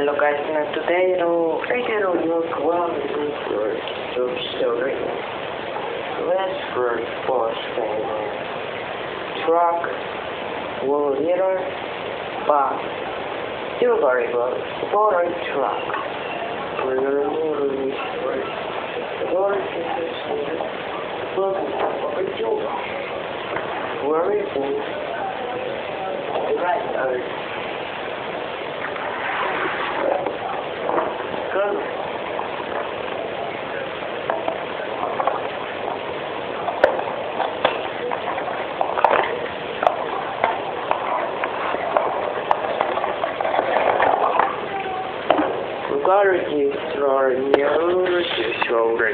Hello guys, and today I did a look around the for job story. Let's for Porsche truck, wheel leader, box, two variables, motor truck. We're gonna move this first. The motor system, where is it? The right side. We got to destroy new shoulder.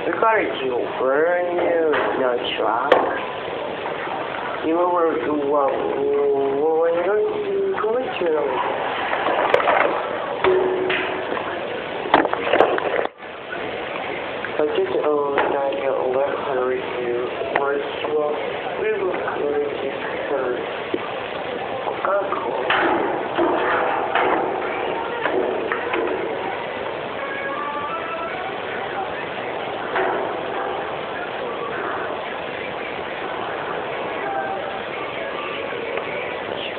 We got to burn new truck. You were going to I just that you learn how to review words well. We will review her. Cool.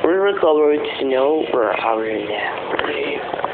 We're going to know where are we now.